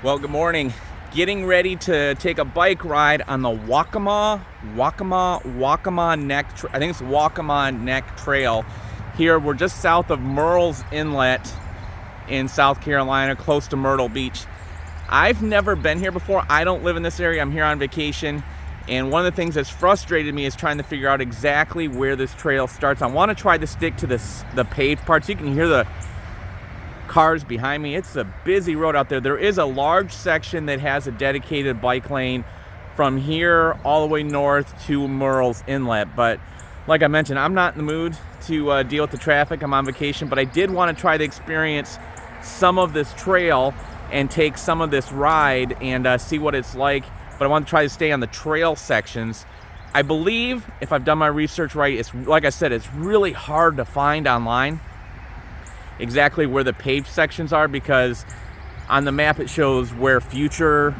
Well, good morning. Getting ready to take a bike ride on the Waccamaw Neck. I think it's Waccamaw Neck Trail. Here, we're just south of Murrells Inlet in South Carolina, close to Myrtle Beach. I've never been here before. I don't live in this area. I'm here on vacation. And one of the things that's frustrated me is trying to figure out exactly where this trail starts. I want to try to stick to the paved parts. You can hear the cars behind me. It's a busy road out there. There is a large section that has a dedicated bike lane from here all the way north to Murrells Inlet. But like I mentioned, I'm not in the mood to deal with the traffic. I'm on vacation, but I did want to try to experience some of this trail and take some of this ride and see what it's like. But I want to try to stay on the trail sections. I believe, if I've done my research right, it's like I said, it's really hard to find online exactly where the paved sections are, because on the map it shows where future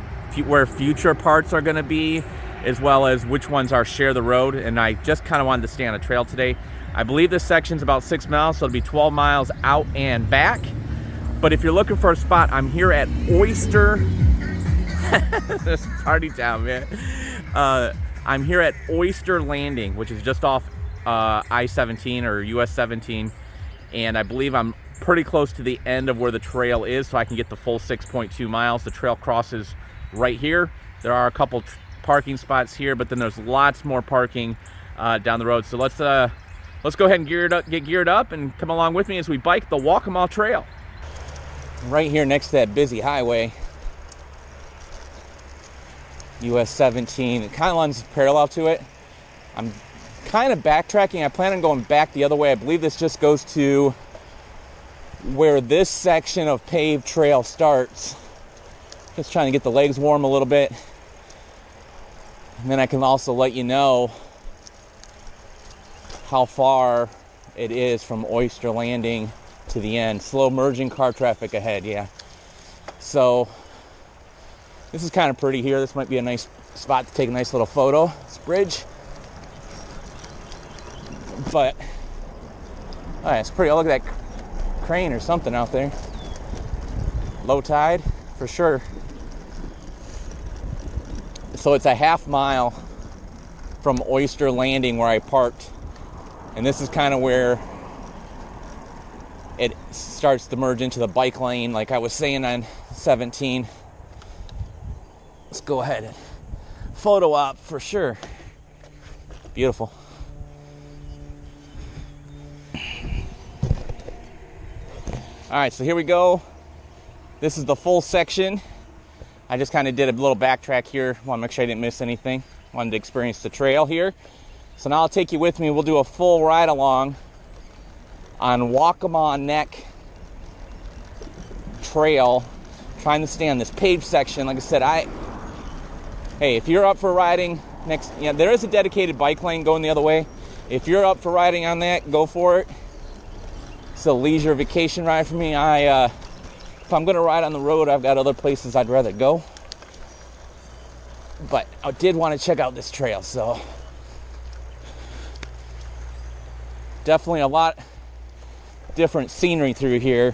parts are going to be, as well as which ones are share the road. And I just kind of wanted to stay on a trail today. I believe this section's about 6 miles, so it'll be 12 miles out and back. But if you're looking for a spot, I'm here at Oyster. This party town, man. I'm here at Oyster Landing, which is just off I-17 or US 17, and I believe I'm pretty close to the end of where the trail is, so I can get the full 6.2 miles. The trail crosses right here. There are a couple parking spots here, but then there's lots more parking down the road. So let's go ahead and get geared up and come along with me as we bike the Waccamaw Trail. Right here next to that busy highway, US 17, it kind of runs parallel to it. I'm kind of backtracking. I plan on going back the other way. I believe this just goes to where this section of paved trail starts. Just trying to get the legs warm a little bit. And then I can also let you know how far it is from Oyster Landing to the end. Slow merging car traffic ahead, yeah. So this is kind of pretty here. This might be a nice spot to take a nice little photo. This bridge. But all right, it's pretty. Oh, look at that crane or something out there. Low tide for sure. So it's a half mile from Oyster Landing where I parked, and this is kind of where it starts to merge into the bike lane, like I was saying on 17. Let's go ahead and photo op for sure. Beautiful. All right, so here we go. This is the full section. I just kind of did a little backtrack here. Want to make sure I didn't miss anything. Wanted to experience the trail here. So now I'll take you with me. We'll do a full ride along on Waccamaw Neck Trail, trying to stay on this paved section. Like I said, hey, if you're up for riding there is a dedicated bike lane going the other way. If you're up for riding on that, go for it. It's a leisure vacation ride for me. If I'm gonna ride on the road, I've got other places I'd rather go. But I did want to check out this trail, so definitely a lot different scenery through here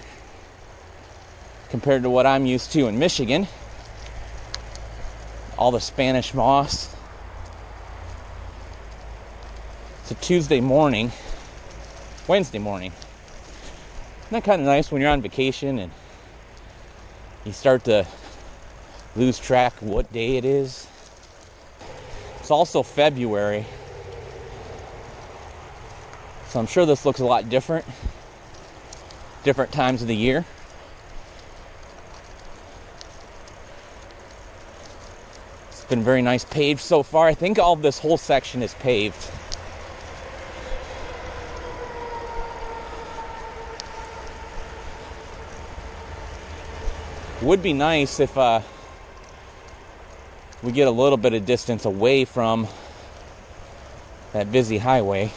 compared to what I'm used to in Michigan. All the Spanish moss. It's a Wednesday morning. Isn't that kind of nice when you're on vacation and you start to lose track of what day it is? It's also February, so I'm sure this looks a lot different times of the year. It's been very nice paved so far. I think all of this whole section is paved. Would be nice if we get a little bit of distance away from that busy highway.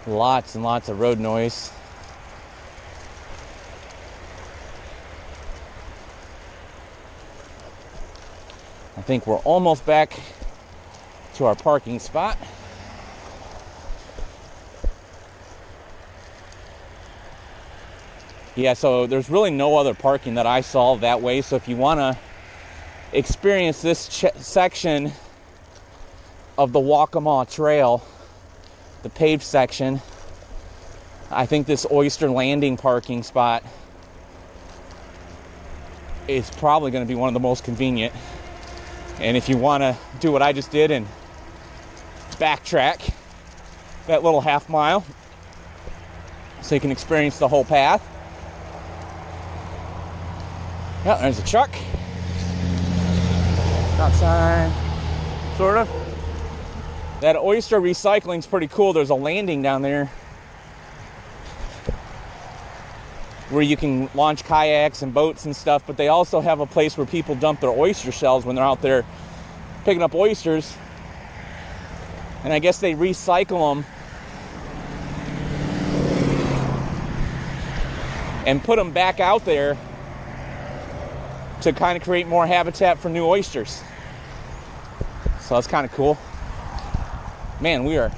Lots and lots of road noise. I think we're almost back to our parking spot. Yeah, so there's really no other parking that I saw that way. So if you want to experience this section of the Waccamaw Trail, the paved section, I think this Oyster Landing parking spot is probably going to be one of the most convenient. And if you want to do what I just did and backtrack that little half mile so you can experience the whole path. Yeah, there's a truck outside, sort of. That oyster recycling's pretty cool. There's a landing down there where you can launch kayaks and boats and stuff, but they also have a place where people dump their oyster shells when they're out there picking up oysters. And I guess they recycle them and put them back out there to kind of create more habitat for new oysters. So that's kind of cool. Man, we are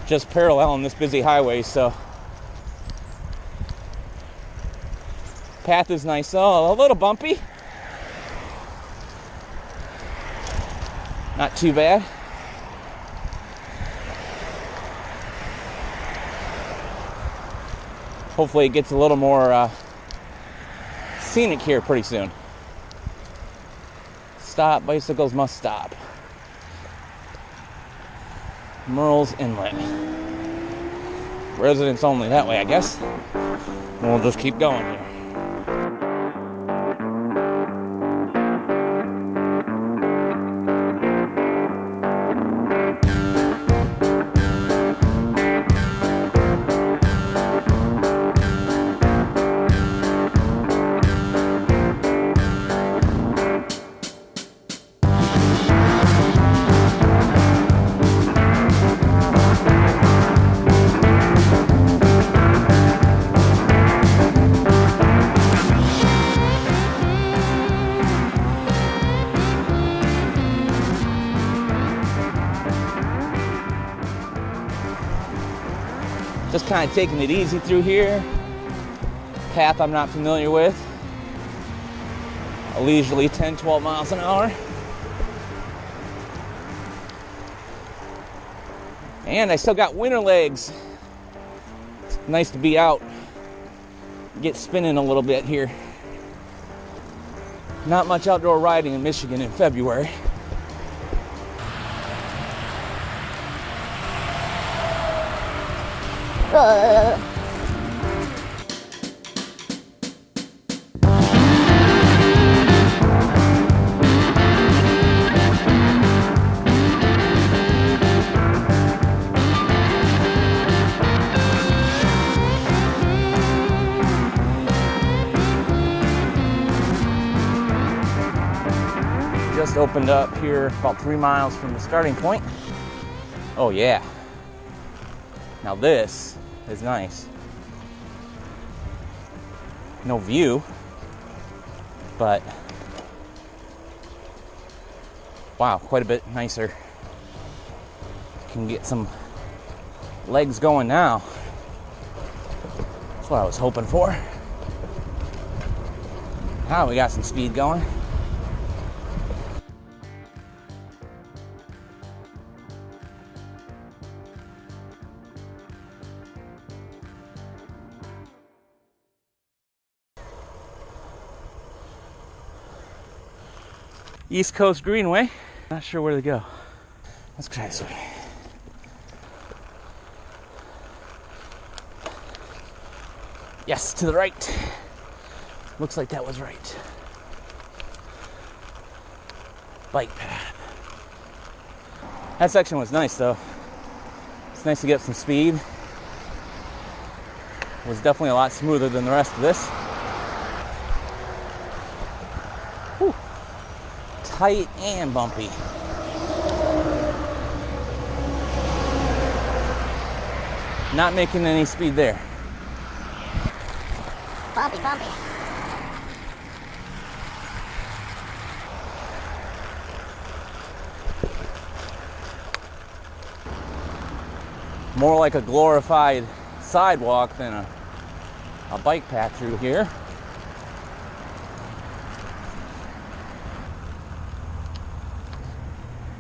just paralleling this busy highway, so path is nice. Oh, a little bumpy. Not too bad. Hopefully it gets a little more scenic here pretty soon. Stop, bicycles must stop. Merle's Inlet. Residents only that way, I guess. We'll just keep going here. Just kind of taking it easy through here. Path I'm not familiar with. A leisurely 10-12 miles an hour. And I still got winter legs. It's nice to be out. Get spinning a little bit here. Not much outdoor riding in Michigan in February. Just opened up here about 3 miles from the starting point. Oh yeah. Now this is nice. No view, but wow, quite a bit nicer. Can get some legs going now. That's what I was hoping for. Now we got some speed going. East Coast Greenway. Not sure where to go. Let's try this way. Yes, to the right. Looks like that was right. Bike path. That section was nice though. It's nice to get some speed. It was definitely a lot smoother than the rest of this. Whew. Tight and bumpy. Not making any speed there. Bumpy, bumpy. More like a glorified sidewalk than a a bike path through here.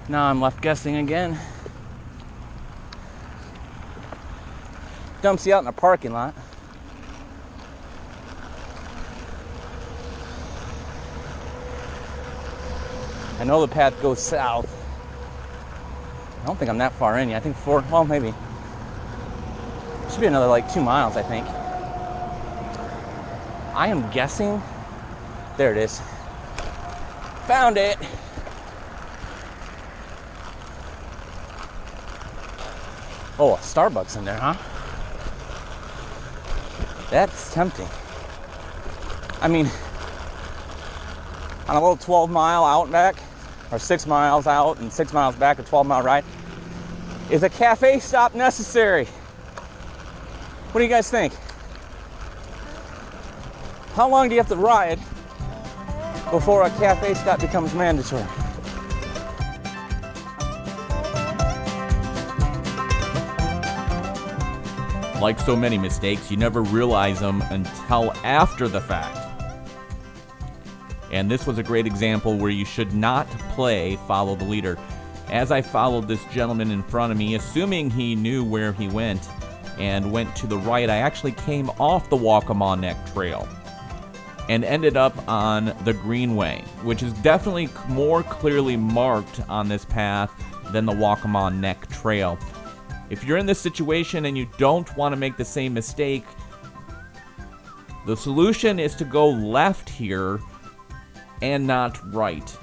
Now I'm left guessing again. Dumps you out in a parking lot. I know the path goes south. I don't think I'm that far in yet. I think well, maybe. Should be another like 2 miles, I think. I am guessing. There it is. Found it. Oh, a Starbucks in there, huh? That's tempting. I mean, on a little 12-mile out and back, or 6 miles out and 6 miles back, a 12-mile ride, is a cafe stop necessary? What do you guys think? How long do you have to ride before a cafe stop becomes mandatory? Like so many mistakes, you never realize them until after the fact. And this was a great example where you should not play follow the leader. As I followed this gentleman in front of me, assuming he knew where he went, and went to the right, I actually came off the Waccamaw Neck Trail and ended up on the Greenway, which is definitely more clearly marked on this path than the Waccamaw Neck Trail. If you're in this situation and you don't want to make the same mistake, the solution is to go left here and not right.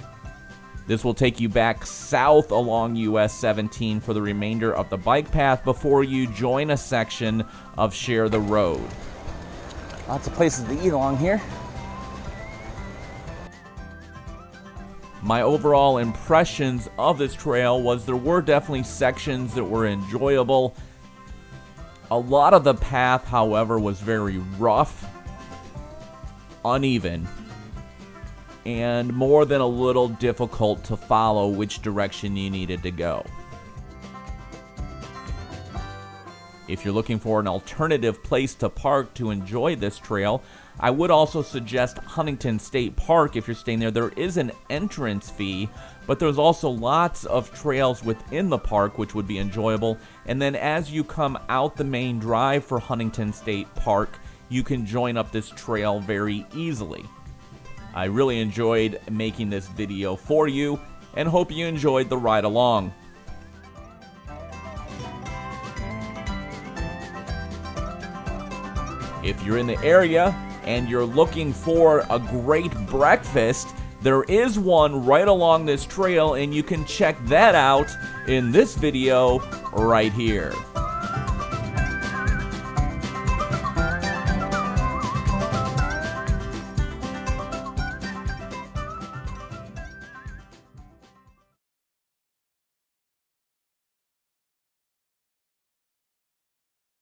This will take you back south along US 17 for the remainder of the bike path before you join a section of Share the Road. Lots of places to eat along here. My overall impressions of this trail was there were definitely sections that were enjoyable. A lot of the path, however, was very rough, uneven, and more than a little difficult to follow which direction you needed to go. If you're looking for an alternative place to park to enjoy this trail, I would also suggest Huntington State Park if you're staying there. There is an entrance fee, but there's also lots of trails within the park which would be enjoyable. And then as you come out the main drive for Huntington State Park, you can join up this trail very easily. I really enjoyed making this video for you and hope you enjoyed the ride along. If you're in the area and you're looking for a great breakfast, there is one right along this trail and you can check that out in this video right here.